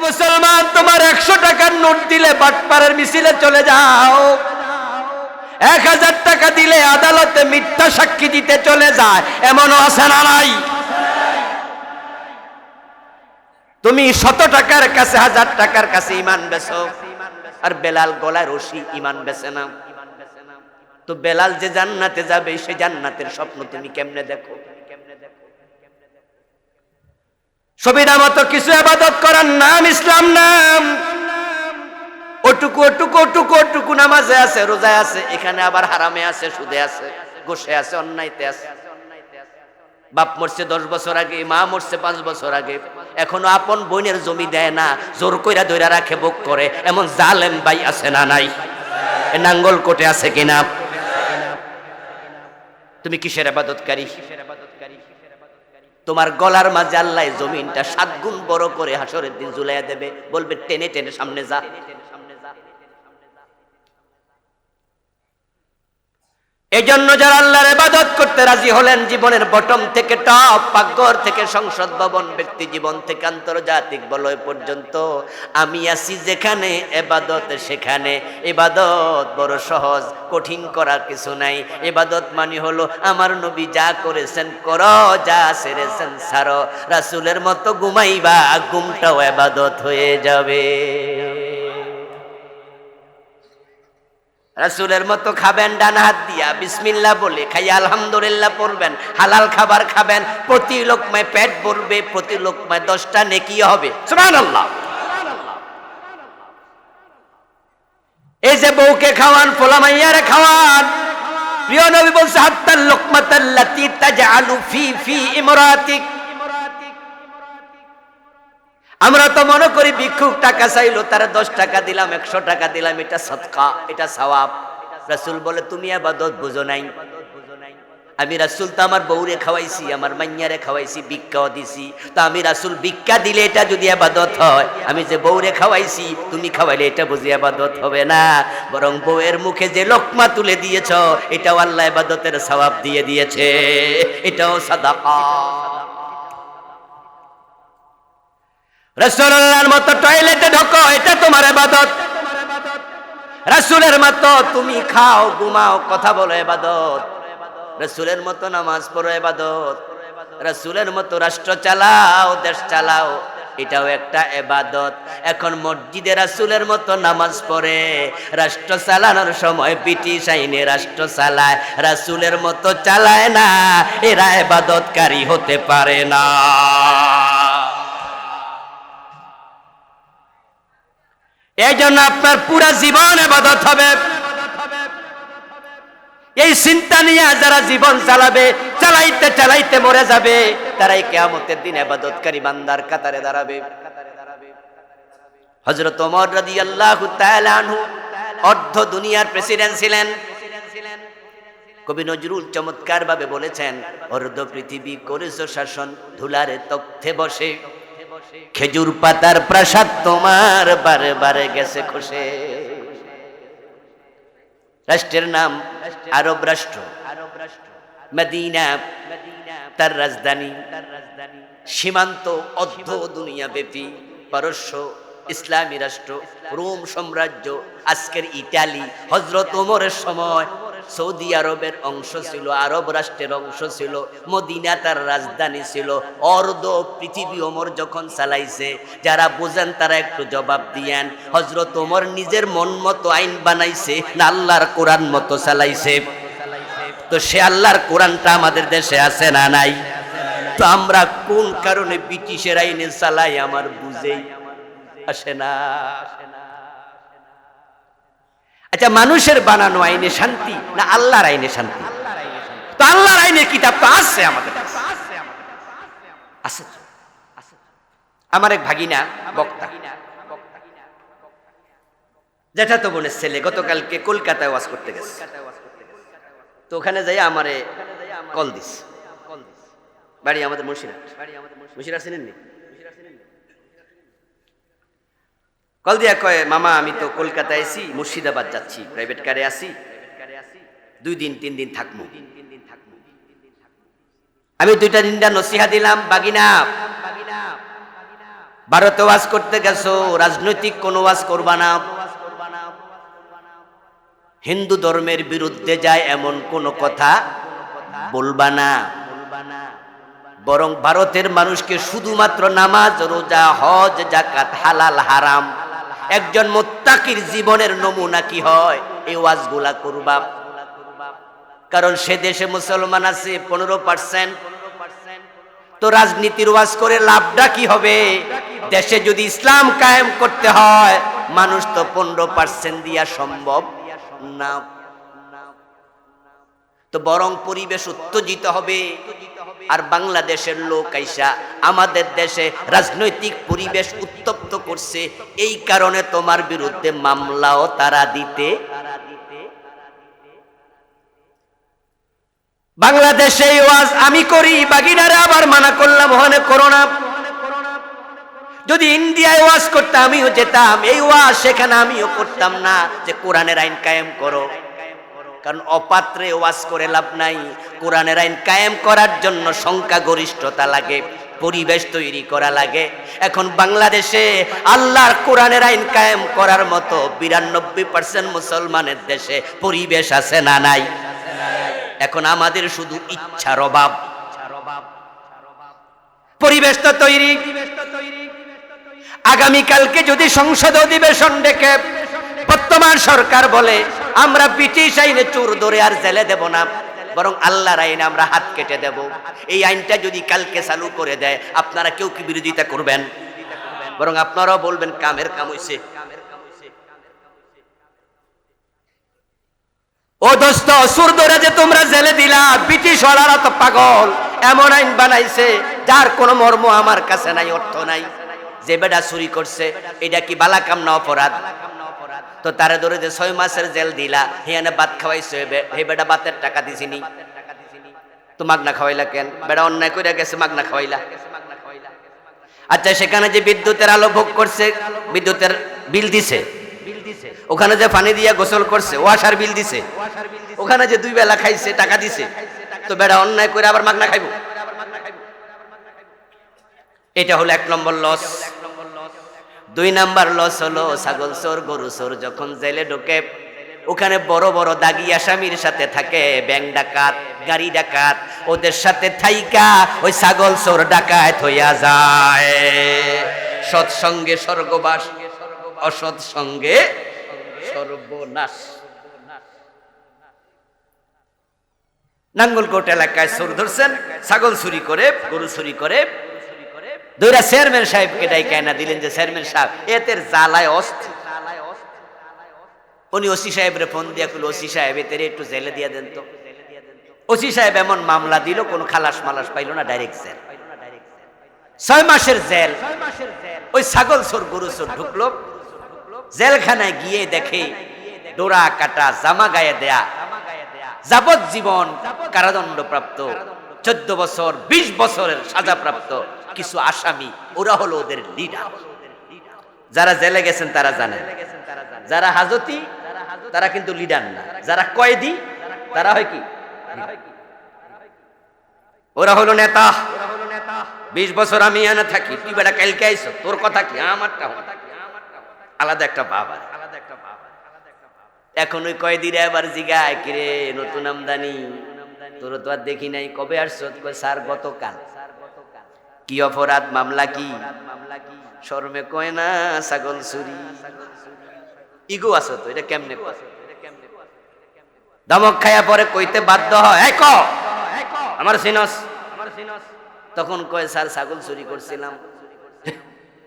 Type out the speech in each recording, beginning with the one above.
মুসলমান, তোমার 100 টাকার নোট দিলে বাটপাড়ার মিছিলে চলে যাও, 1000 টাকা দিলে আদালতে মিথ্যা সাক্ষী দিতে চলে যায়, এমনও আছে না নাই? তুমি 100 টাকার কাছে 1000 টাকার কাছে ঈমান বেচো, আর বেলাল গলায় রশি ঈমান বেচে না। তো বেলাল যে জান্নাতে যাবে, সেই জান্নাতের স্বপ্ন তুমি কেমনে দেখো? সুবিধা মতো কিছু ইবাদত করার নাম ইসলাম নাম। ওটুকু ওটুকু ওটুকু ওটুকু নামাজে আছে, রোজায় আছে, এখানে আবার হারামে আছে, সুদে আছে, ঘুষে আছে, অন্যায়তে আছে। বাপ মরছে 10 বছর আগে, মা মরছে 5 বছর আগে, এখনো আপন বোনের জমি দেয় না, জোর কইরা ধইরা রাখে, ভোগ করে, এমন জালেম ভাই আছে না নাই? এ নাঙ্গল কোটে আছে কিনা? তুমি কিসের ইবাদতকারী? তোমার গলার মাঝে আল্লাহ জমিনটা 7 গুণ বড় করে হাসরের দিন ঝুলাইয়া দেবে, বলবে টেনে টেনে সামনে যা। এজন্য যারা আল্লাহর ইবাদত করতে রাজি হলেন, জীবনের বটম থেকে টপ, পাকঘর থেকে সংসদ ভবন, ব্যক্তি জীবন থেকে আন্তর্জাতিক বলয় পর্যন্ত, আমি আছি যেখানে ইবাদত সেখানে। ইবাদত বড় সহজ, কঠিন করার কিছু নাই। ইবাদত মানে হলো আমার নবী যা করেছেন করো, যা ছেড়েছেন ছাড়ো। রাসূলের মতো ঘুমাইবা, ঘুমটাও ইবাদত হয়ে যাবে। রাসূলের মতো খাবেন ডান হাত দিয়া, বিসমিল্লাহ বলে খাইয়া আলহামদুলিল্লাহ পড়বেন, হালাল খাবার খাবেন, প্রতি লোকমায় পেট ভরবে, প্রতি লোকমায় 10টা নেকি হবে। সুবহানাল্লাহ। এই যে বউকে খাওয়ান, পোলা মাইয়ারে খাওয়ান, প্রিয় নবী বলছে হাত্তাল লুকমাতাল্লাতী তাজআলু ফি ইমরাতিক। আমরা তো মনে করি ভিক্ষুক টাকা চাইলো, তারা 10 টাকা দিলাম, 100 টাকা দিলাম, এটা সদকা, এটা সওয়াব। রাসূল বলে তুমি ইবাদত বুঝো নাই। আমি রাসূল তো আমার বউরে খাওয়াইছি, আমার মাইয়ারে খাওয়াইছি, ভিক্ষাও দিছি। তো আমি রাসূল ভিক্ষা দিলে এটা যদি ইবাদত হয়, আমি যে বউরে খাওয়াইছি তুমি খাওয়াইলে এটা বুঝি ইবাদত হবে না। বরং বউয়ের মুখে যে লোকমা তুলে দিয়েছ, এটাও আল্লাহ ইবাদতের সওয়াব দিয়ে দিয়েছে, এটাও সাদাকা। রাসূলুল্লাহর মতো টয়লেটে ঢোকো, এটা তোমার ইবাদত। রাসূলের মতো তুমি খাও, ঘুমাও, কথা বলো, ইবাদত। রাসূলের মতো নামাজ পড়ো, ইবাদত। রাসূলের মতো রাষ্ট্র চালাও, দেশ চালাও, এটাও একটা ইবাদত। এখন মসজিদে রাসূলের মতো নামাজ পড়ে, রাষ্ট্র চালানোর সময় ব্রিটিশ আইনে রাষ্ট্র চালায়, রাসূলের মতো চালায় না, এরা ইবাদতকারী হতে পারে না। এই জন্য আপনার পুরা জীবন ইবাদত হবে। এই চিন্তা নিয়ে যারা জীবন চালাবে, চালাইতে চালাইতে মরে যাবে, তারাই কিয়ামতের দিন ইবাদতকারী বান্দার কাতারে দাঁড়াবে। হযরত ওমর রাদিয়াল্লাহু তাআলা আনহু অর্ধ দুনিয়ার প্রেসিডেন্ট ছিলেন। কবি নজরুল চমৎকার ভাবে বলেছেন, অর্ধ পৃথিবী করেছো শাসন, ধুলারে তখ্তে বসে, খেজুর পাতার প্রাসাদ তোমার বারে বারে গেছে খসে। রাষ্ট্রের নাম আরব রাষ্ট্র, মদিনা তার রাজধানী, সীমান্ত অর্ধ দুনিয়া ব্যাপী, পারস্য ইসলামী রাষ্ট্র, রোম সাম্রাজ্য, আজকের ইতালি। হযরত ওমরের সময় সৌদি আরবের অংশ ছিল, আরব রাষ্ট্রের অংশ ছিল, মদিনা তার রাজধানী ছিল। অর্ধ পৃথিবী ওমর যখন চালাইছে, যারা বুঝেন তারা একটু জবাব দিয়েন, হযরত ওমর নিজের মন মতো আইন বানাইছে না আল্লাহর কোরআন মতো চালাইছে? তো সে আল্লাহর কোরআনটা আমাদের দেশে আছে না নাই? তো আমরা কোন কারণে ব্রিটিশের আইনে চালাই আমার বুঝেই আসে না। আচ্ছা, মানুষের বানানো আইনে শান্তি না আল্লাহর আইনে শান্তি? তো আল্লাহর আইনের কিতাব তো আছে আমাদের কাছে, আছে। আমার এক ভাগিনা বক্তা, জ্যাঠাতো বোনের ছেলে, গতকালকে কলকাতায় ওয়াজ করতে গেছে। তো ওখানে যাই আমারে কল দিস, বাড়ি আমাদের মুর্শিদাবাদ। মুর্শিদাবাদ চিনেন নি? কল দিয়া কয়, মামা আমি তো কলকাতায় আছি, মুর্শিদাবাদ যাচ্ছি, প্রাইভেট কারে আছি, 2 দিন 3 দিন থাকবো। আমি 2টা 3টা নসিহা দিলাম, বাগিনা ভারতে ওয়াজ করতে গেছো, রাজনৈতিক কোনো ওয়াজ করবা না, হিন্দু ধর্মের বিরুদ্ধে যায় এমন কোনো কথা বলবা না, বরং ভারতের মানুষকে শুধুমাত্র নামাজ, রোজা, হজ, যাকাত, হালাল হারাম, একজন মুত্তাকির জীবনের নমুনা কি হয় এই ওয়াজগুলা করবা। কারণ সে দেশে মুসলমান আছে 15%, তো রাজনীতির ওয়াজ করে লাভটা কি হবে? দেশে যদি ইসলাম কায়েম করতে হয় মানুষ তো 15% দিয়া সম্ভব না, তো বরং পরিবেশ উত্তেজিত হবে। আর বাংলাদেশের লোক আইসা আমাদের দেশে রাজনৈতিক পরিবেশ উত্তপ্ত করছে, এই কারণে তোমার বিরুদ্ধে মামলাও তারা দিতে। বাংলাদেশে এই ওয়াজ আমি করি, বাগিনারে আবার মানা করলাম ওখানে করো না। যদি ইন্ডিয়ায় ওয়াজ করতাম আমিও যেতাম, এই ওয়াজ সেখানে আমিও করতাম না যে কোরআনের আইন কায়েম করো, কারণ অপাত্রে ওয়াজ করে লাভ নাই। কোরআনের আইন কায়েম করার জন্য সংখ্যাগরিষ্ঠতা লাগে, পরিবেশ তৈরি করা লাগে। এখন বাংলাদেশে আল্লাহর কোরআনের আইন কায়েম করার মতো 92% মুসলমানের দেশে পরিবেশ আছে না নাই? এখন আমাদের শুধু ইচ্ছার অভাব। পরিবেশ তো তৈরি। আগামীকালকে যদি সংসদ অধিবেশন ডেকে বর্তমান সরকার বলে আমরা ব্রিটিশ আইনে চোর ধরে আর জেলে দেব না, বরং আল্লাহর আইনে আমরা হাত কেটে দেব, এই আইনটা যদি কালকে চালু করে দেয় আপনারা কেউ কি বিরোধিতা করবেন? বরং আপনারাও বলবেন কামের কাম হইছে। ও দোস্ত, চোর ধরে যে তোমরা জেলে দিলা, ব্রিটিশ ওয়ালারা তো পাগল, এমন আইন বানাইছে যার কোনো মর্ম আমার কাছে নাই, অর্থ নাই। যে বেটা চুরি করছে এটা কি বালা কাম না অপরাধ? তো তারে ধরে যে 6 মাসের জেল দিলা, হিয়ানে ভাত খাওয়াইছে, হে বেটা ভাতের টাকা দিছিনি, তো মাগনা খাওয়াইলা কেন? বেটা অন্যায় কইরা গেছে, মাগনা খাওয়াইলা। আচ্ছা, সেখানে যে বিদ্যুতের আলো ভোগ করছে, বিদ্যুতের বিল দিছে, ওখানে যে পানি দিয়া গোসল করছে ওয়াসার বিল দিছে, ওখানে যে 2 বেলা খাইছে টাকা দিছে, তো বেটা অন্যায় করে আবার মাগনা খাইবো? এটা হলো 1 নম্বর লস। 2 নাম্বার লস হলো ছাগল চোর, গরু চোর যখন জেলে ঢোকে, ওখানে বড় বড় দাগি আসামির সাথে থাকে, ব্যাংক ডাকাত, গাড়ি ডাকাত, ওদের সাথে থাইকা ওই ছাগল চোর ডাকাত হইয়া যায়। সৎসঙ্গে স্বর্গবাস, অসৎ সঙ্গে সর্বনাশ। নাঙ্গলকোট এলাকায় চোর ধরছেন, ছাগল চুরি করে, গরু চুরি করে, দুইটা চেয়ারম্যান সাহেবকে ডাইকা না দিলেন যে চেয়ারম্যান সাহেব এতের জ্বালায় অস্থির। উনি ওসি সাহেবরে ফোন দিয়া কইল, ওসি সাহেব এতের একটু জেলে দিয়া দেন তো। ওসি সাহেব এমন মামলা দিল, কোনো খালাস মালাস পাইল না, ডাইরেক্ট জেল, 6 মাসের জেল। ওই ছাগল চোর গরু চোর ঢুকলো জেলখানায়, গিয়ে দেখে ডোরা কাটা, জামা গায়ে দেয়া, যাবজ্জীবন কারাদণ্ড প্রাপ্ত, 14 বছর 20 বছরের সাজাপ্রাপ্ত কিছু আসামি, ওরা হলো ওদের লিডার। যারা জেলে গেছেন তারা জানেন, যারা হাজতি তারা কিন্তু লিডার না, যারা কয়েদি তারা হয় কি, ওরা হলো নেতা। 20 বছর আমি এনে থাকি, তুই বেটা কালকে আইছো, তোর কথা কি আমারটা আলাদা একটা ভাব। এখন ওই কয়েদিরা এবার জিগায়, কিরে নতুন আমদানি, তোর তো আর দেখি নাই, কবে আসছো? স্যার গতকাল। কি অপরাধ, মামলা কি? শরমে কয় না ছাগল চুরি। ইগো আছে তো, এটা কেমনে ধমক খায়া পরে কইতে বাধ্য হয়, এই ক আমার সিনস। তখন কয় স্যার ছাগল চুরি করছিলাম।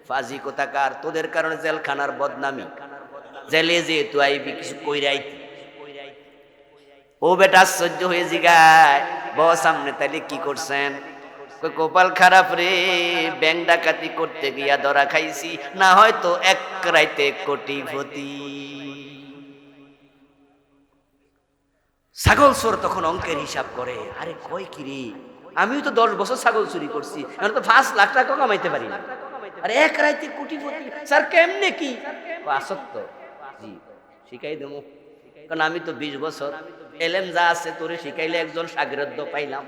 ফাজি কোথাকার, তোদের কারণে জেলখানার বদনামি, জেলে যেহেতু আইবি কিছু কইরাই। ও বেটা আশ্চর্য হয়ে জিগায়, বস সামনে তাইলে কি করছেন? কপাল খারাপ রে, ব্যাংক ডাকাতি করতে গিয়া ধরা খাইছি, না হয়তো এক রাইতে কোটিপতি। ছাগল চোর তখন অঙ্কের হিসাব করে, আরে কয় কি রে, আমিও তো 10 বছর ছাগল চুরি করছি, আমি তো 5 লাখ টাকা কামাইতে পারি না, আরে এক রাইতে কোটিপতি স্যার কেমনে কি? আসত্য জি শিখাই দেবো, কারণ আমি তো 20 বছর এলেম যা আছে তোরে শিখাইলে একজন শাগিরদ পাইলাম।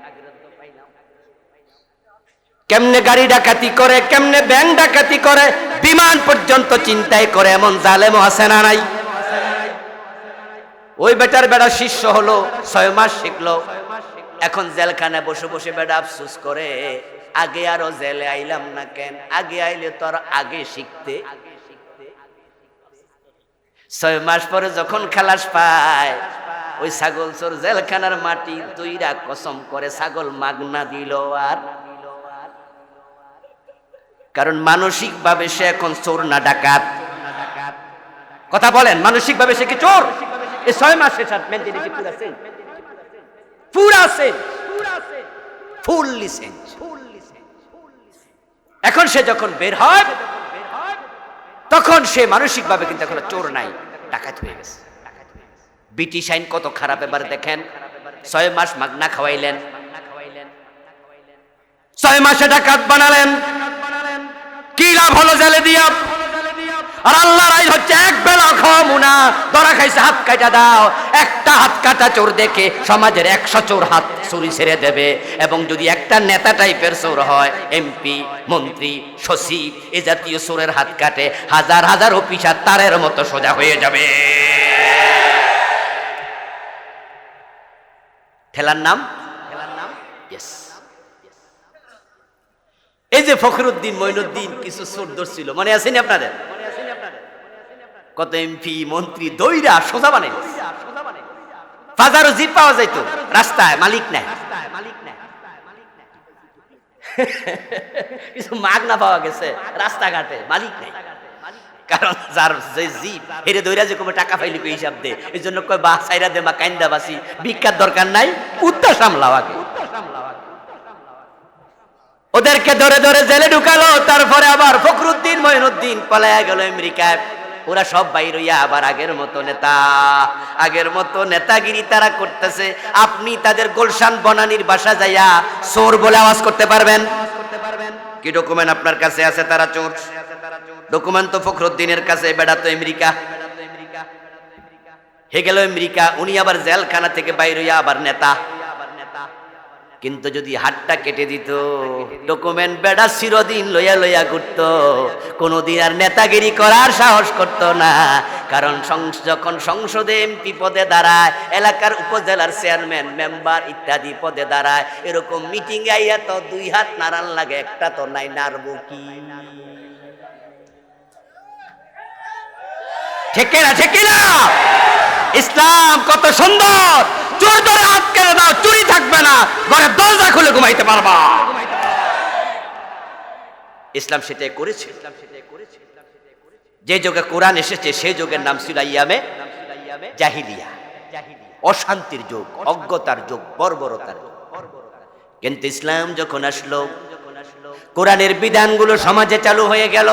কেমনে গাড়ি ডাকাতি করে, কেমনে ব্যাংক ডাকাতি করে, বিমান পর্যন্ত চিন্তাই করে, এমন জালেমও আছে না নাই? ওই বেটার বেড়া শিষ্য হলো, 6 মাস শিখলো, এখন জেলখানায় বসে বসে বেটা আফসোস করে, আগে আরো জেলে আইলাম না কেন, আগে আইলে তো আর আগে শিখতে। 6 মাস পরে যখন খালাস পায়, ওই ছাগল চোর জেলখানার মাটি দুইরা কসম করে ছাগল মাগনা দিল। আর কারণ মানসিক ভাবে সে এখন চোর না ডাকাত? কথা বলেন, মানসিক ভাবে সে কি চোর? এই 6 মাসের সাথে মেন্টালিটি পুরা চেঞ্জ, ফুললি চেঞ্জ। এখন সে যখন বের হয়, তখন সে মানসিক ভাবে কিন্তু এখন চোর নাই, ডাকাত হয়ে গেছে। ব্রিটিশ আইন কত খারাপ, এবার দেখেন। 6 মাস মাগনা খাওয়াইলেন, 6 মাসে ডাকাত বানালেন, কি লাভ হলো জেলে দিয়া? আর আল্লাহর আইন হচ্ছে এক বেলা খাওয়াবো না, ধরা খাইছে হাত কাটা দাও। একটা হাত কাটা চোর দেখে সমাজের 100 চোর হাত চুরি ছেড়ে দেবে। এবং যদি একটা নেতা টাইপের চোর হয়, এমপি, মন্ত্রী, সচিব, এ জাতীয় চোরের হাত কাটে, হাজার হাজার অফিসার তারের মতো সোজা হয়ে যাবে। ঠেলার নাম ইয়েস। এই যে ফখরুদ্দিন, মঈনুদ্দিন কিছু চোর ধরছিল, মনে আছেন আপনাদের? কত এমপি মন্ত্রী দইরা সোজা বানাই, বাজারও জিপ পাওয়া যাইতো, রাস্তায় মালিক নাই, কিছু মাগনা পাওয়া গেছে, রাস্তাঘাটে মালিক নাই। কারণ যার যে জিপ হেরে দইরা যে কমে টাকা পাইলি হিসাব দে, এই জন্য কয় বা সাইরা দে মা কাইন্দা বাসি, ভিক্ষার দরকার নাই, কুত্তা সামলাও আগে। ওদেরকে ধরে ধরে জেলে ঢুকালো, তারপরে আবার ফখরুদ্দিন, মঈনুদ্দিন পলায়া গেল আমেরিকায়। ওরা সব বাইর হইয়া আবার আগের মতো নেতা, আগের মতো নেতাগিরি তারা করতেছে। আপনি তাদের গুলশান বনানীর বাসা যাইয়া চোর বলে আওয়াজ করতে পারবেন? কি ডকুমেন্ট আপনার কাছে আছে তারা চোর? ডকুমেন্ট তো ফখরুদ্দিনের কাছে, বেড়া তো আমেরিকা হে গেল আমেরিকা, উনি আবার জেলখানা থেকে বাইর হইয়া আবার নেতা। কিন্তু যদি হাতটা কেটে দিত, ডকুমেন্ট বেড়া চিরদিন লইয়া লইয়া ঘুরত, কোনদিন আর নেতাগিরি করার সাহস করত না। কারণ যখন সংসদে এমপি পদে দাঁড়ায়, এলাকার উপজেলার চেয়ারম্যান, মেম্বার ইত্যাদি পদে দাঁড়ায়, এরকম মিটিং আইয়া তো 2 হাত নাড়ান লাগে, একটা তো নাই, নাড়ব কি? ঠিক না, ঠিক না? ইসলাম কত সুন্দর, চোর ধরে হাত কেটে দাও, চুরি থাকবে না, ঘরে দরজা খুলে ঘুমাইতে পারবা। ইসলাম সেটাই করেছে। যে যুগে কোরআন এসেছে সেই যুগের নাম ছিল আইয়ামে জাহিলিয়া, অশান্তির যুগ, অজ্ঞতার যুগ, বর্বরতার যুগ। কিন্তু ইসলাম যখন আসলো, কোরআনের বিধানগুলো সমাজে চালু হয়ে গেল।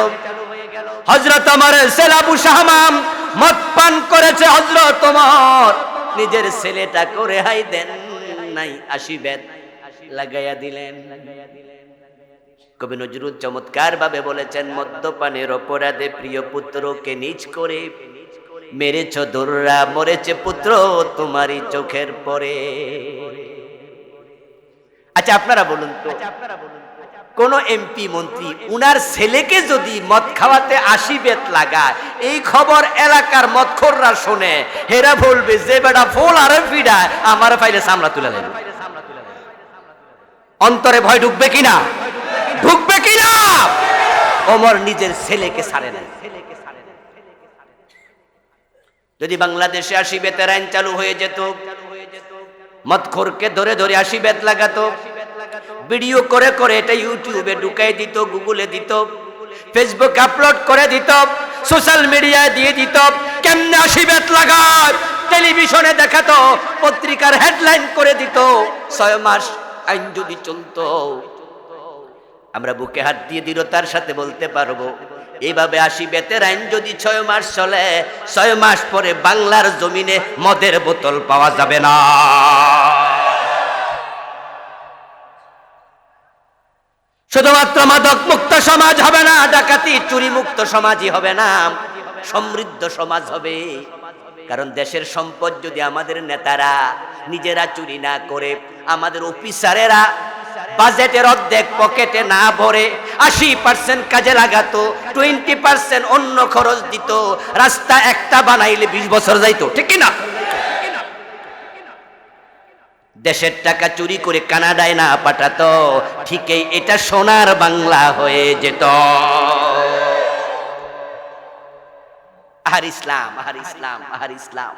হযরত ওমরের ছেলে আবু শাহমাম মদ পান করেছে, হযরত ওমর নিজের ছেলেটা করে হাই দেন নাই, 80 বেত লাগাইয়া দিলেন। কবি নজরুল চমৎকার ভাবে বলেছেন, মদ্যপানের অপরাধে প্রিয় পুত্রকে নিজ করে মেরেছ দোররা, মরেছে পুত্র তোমারই চোখের পরে। আচ্ছা আপনারা বলুন তো, কোন এমপি মন্ত্রী উনার ছেলেকে যদি মদ খাওয়াতে 80 বেত লাগায়, এই খবর এলাকার মদখোররা শুনে, হেরা বলবে যে বেটা ফোল আরে ফিডায়, আমার ফাইলে সামলা তুলে নেবে। অন্তরে ভয় ঢুকবে কিনা? ঢুকবে কিনা? ওমর নিজের ছেলেকে ছাড়ে না। যদি বাংলাদেশে 80 বেতের আইন চালু হয়ে যেত, মদখোরকে ধরে ধরে 80 বেত লাগাতো, ভিডিও করে করে এটা ইউটিউবে ঢুকাই দিত, গুগলে দিত, ফেসবুক আপলোড করে দিত, সোশ্যাল মিডিয়ায় দিয়ে দিত, কেমনে 80 বেত লাগায় টেলিভিশনে দেখাতো, পত্রিকার হেডলাইন করে দিত। 6 মাস আইন যদি চলতো, আমরা বুকে হাত দিয়ে দৃঢ়তার সাথে বলতে পারবো, এইভাবে 80 বেতের আইন যদি 6 মাস চলে, 6 মাস পরে বাংলার জমিনে মদের বোতল পাওয়া যাবে না। শুধুমাত্র মাদক মুক্ত সমাজ হবে না, ডাকাতি চুরি মুক্ত সমাজই হবে না, সমৃদ্ধ সমাজ হবে। কারণ দেশের সম্পদ যদি আমাদের নেতারা নিজেরা চুরি না করে, আমাদের অফিসারেরা বাজেটের অর্ধেক পকেটে না ভরে 80% কাজে লাগাতো, 20% অন্য খরচ দিত, রাস্তা একটা বানাইলে 20 বছর যাইতো, ঠিক কি না? দেশের টাকা চুরি করে কানাডায় না পাঠাতো, ঠিকই এটা সোনার বাংলা হয়ে যেত। আহার ইসলাম, আহার ইসলাম, আহার ইসলাম।